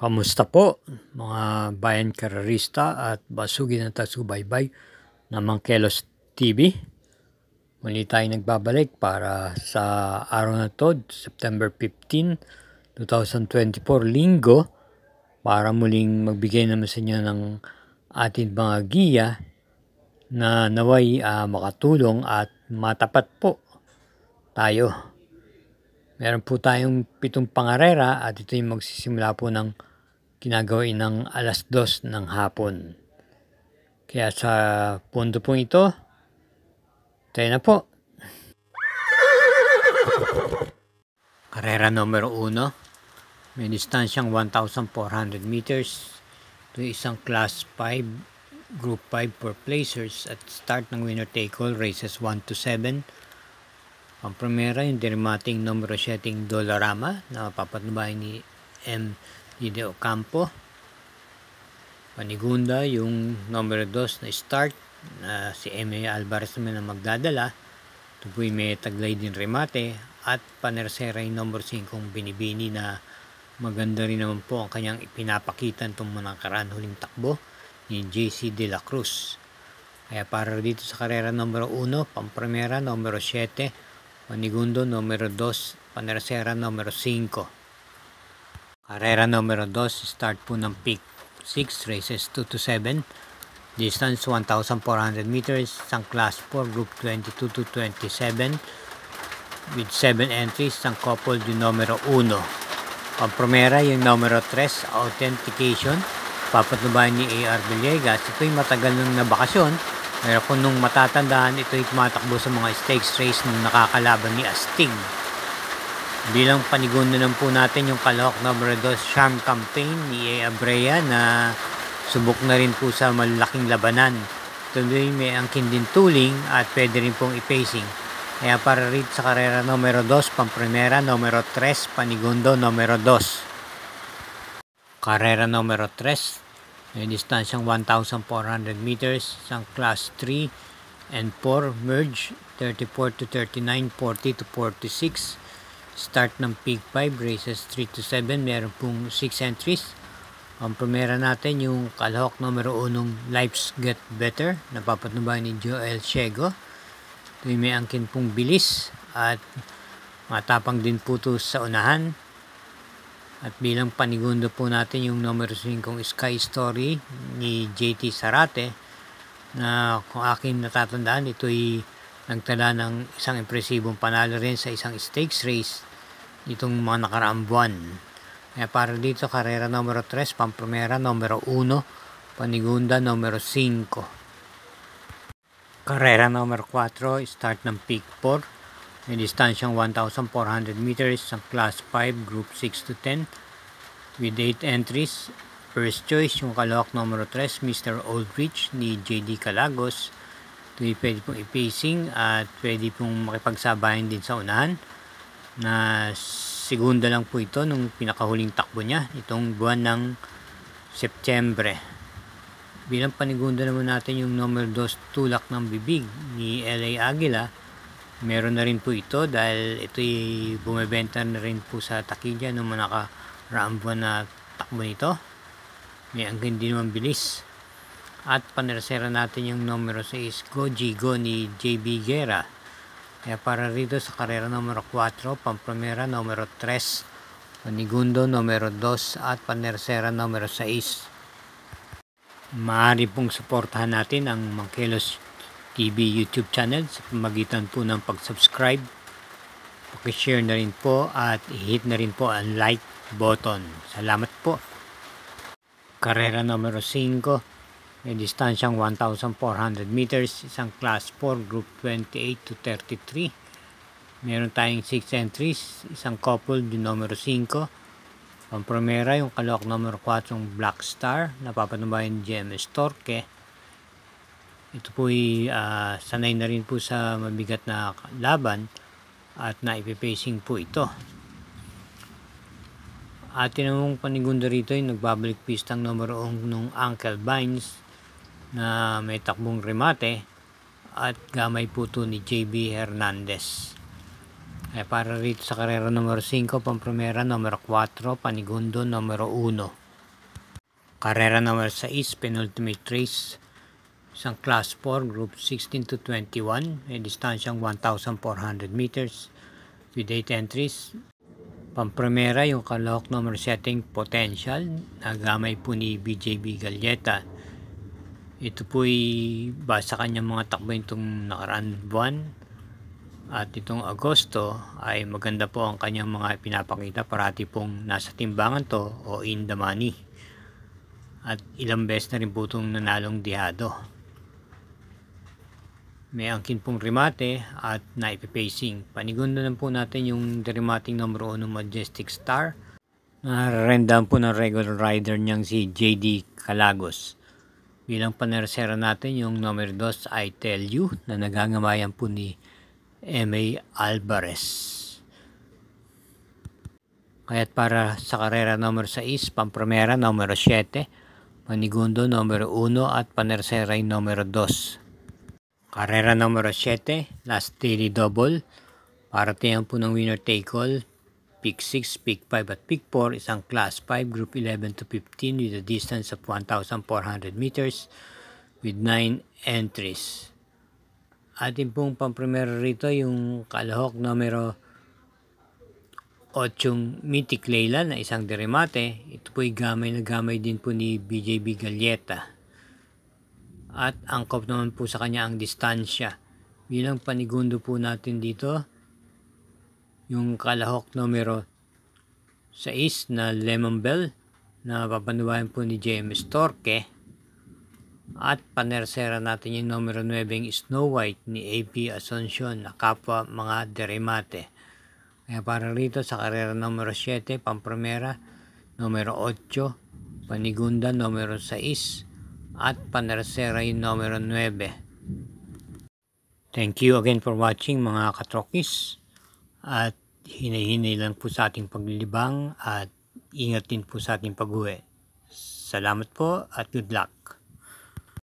Kamusta po mga bayan karerista at basugin na tagubaybay ng Mangkelos TV? Muli tayo nagbabalik para sa araw na to, September 15, 2024, Linggo, para muling magbigay naman sa inyo ng ating mga giya na naway makatulong at matapat po tayo. Meron po tayong 7 pangarera at ito yung magsisimula po ng ginagawin ng 2:00 ng hapon. Kaya sa punto po ito, tayo na po. Karera numero 1, may distansyang 1,400 meters. Ito isang class 5, group 5 for placers at start ng winner take all races 1 to 7. Ang primera yung dramating numero 7 Dollarama na mapapatnubayan ni M. Dide Ocampo. Panigunda yung numero 2 na start na si M.A. Alvarez naman ang magdadala. Ito po may taglay din remate at panersera yung numero 5 Binibini na maganda rin naman po ang kanyang ipinapakita itong mga nakaraan huling takbo ni J.C. De La Cruz. Kaya para dito sa karera numero 1, pamprimera numero 7, Panigundo numero 2, panersera numero 5. Karera numero 2, start po ng peak 6, races 2 to 7. Distance 1,400 meters, isang class 4, group 22 to 27. With 7 entries, isang couple yung numero 1. Pampromera yung numero 3, Authentication. Papatnubayan ni A.R. Villegas. Ito yung matagal nung nabakasyon. Meron ko nung matatandaan, ito yung tumatakbo sa mga stakes race nung nakakalaban ni Astig. Bilang panigundo lang po natin yung kalahok number 2 Charm Campaign ni A. Abrea na subok na rin po sa malaking labanan. Tuloy may angkin din tuling at pwede rin pong i-pacing. Kaya para rito sa karera numero 2, pamprimera numero 3, panigundo numero 2. Karera numero 3, may distansyang 1,400 meters, isang class 3 and 4 merge, 34 to 39, 40 to 46. Start ng peak 5, races 3 to 7, meron pong 6 entries. Ang primera natin yung kalahok numero 1 Life's Get Better, napapatnubayan ni Joel Ciego. Ito yung may angkin pong bilis at matapang din po ito sa unahan. At bilang panigundo po natin yung numero 5 Sky Story ni JT Sarate na kung aking natatandaan ito'y nagtala ng isang impresibong panalo rin sa isang stakes race itong mga nakaraang buwan. Kaya para dito karera numero 3, pamprimera numero 1, panigunda numero 5. Karera numero 4, start ng peak 4. May distansyang 1,400 meters, ang class 5, group 6 to 10. With 8 entries, first choice yung kalahok numero 3, Mr. Oldrich ni J.D. Calagos. Ito yung pwede pong i-pacing at pwede pong makipagsabayan din sa unahan. Na segunda lang po ito nung pinakahuling takbo niya, itong buwan ng Setyembre. Bilang panigunda naman natin yung numero 2, Tulak ng Bibig ni L.A. Aguila. Meron na rin po ito dahil ito'y bumibenta na rin po sa takilya nung nakaraang buwan na takbo nito. May angkin din naman bilis. At panersera natin yung numero 6, Go Gigo ni J.B. Guerra. Kaya para rito sa karera numero 4, pamprimera numero 3, panigundo numero 2 at panersera numero 6. Maaari pong suportahan natin ang Mangkelos TV YouTube channel sa pamagitan po ng pag-subscribe, pag-share na rin po at i-hit na rin po ang like button. Salamat po. Karera numero 5, may distansyang 1,400 meters, isang class 4, group 28 to 33. Meron tayong 6 entries, isang couple yung numero 5. Ang primera yung kalahok numero 4 yung Black Star, napapatnubayan ni GMS Torque. Ito po'y sanay na rin po sa mabigat na laban at naipipacing po ito. At tinamong panigunda rito yung nagbabalik pistang numero 1 ng Uncle Vines na may takbong remate at gamay po ito ni JB Hernandez. Para rito sa karera numero 5, pamprimera numero 4, panigundo numero 1. Karera number 6, penultimate race. Isang class 4, group 16 to 21. May distansyang 1,400 meters with 8 entries. Pampremera yung kalahok number setting Potential. Nagamay po ni BJB Galleta. Ito po'y basa kanyang mga takbo itong nakaraan buwan. At itong Agosto ay maganda po ang kanyang mga pinapakita. Parati pong nasa timbangan to o in the money. At ilang beses na rin po itong nanalong dihado. May angkin pong remate at naipipacing. Panigundan po natin yung remating number 1 Majestic Star. Nararendaan po ng regular rider niyang si JD Calagos. Bilang panersera natin yung number 2 I Tell You na nagangamayan po ni M.A. Alvarez. Kaya't para sa karera number 6, pampremera number 7, panigundo number 1 at panersera number 2. Karera numero 7, last daily double. Paratihan po ng winner take all. Pick 6, pick 5 at pick 4. Isang class 5, group 11 to 15 with a distance of 1,400 meters with 9 entries. Atin pong pampremero rito yung kalahok numero 8 Mythic Layla na isang deremate. Ito po'y gamay na gamay din po ni BJB Galleta. At angkop naman po sa kanya ang distansya. Bilang panigundo po natin dito, yung kalahok numero 6 na Lemon Bell na papanubayan po ni JMS Torque. At panersera natin yung numero 9 Snow White ni AP Asuncion na kapwa mga deremate. Kaya para rito sa karera numero 7, pampremera numero 8, panigunda numero 6, at panersera yung numero 9. Thank you again for watching mga katrokis. At hinay-hinay lang po sa ating paglilibang at ingat din po sa ating pag-uwi. Salamat po at good luck.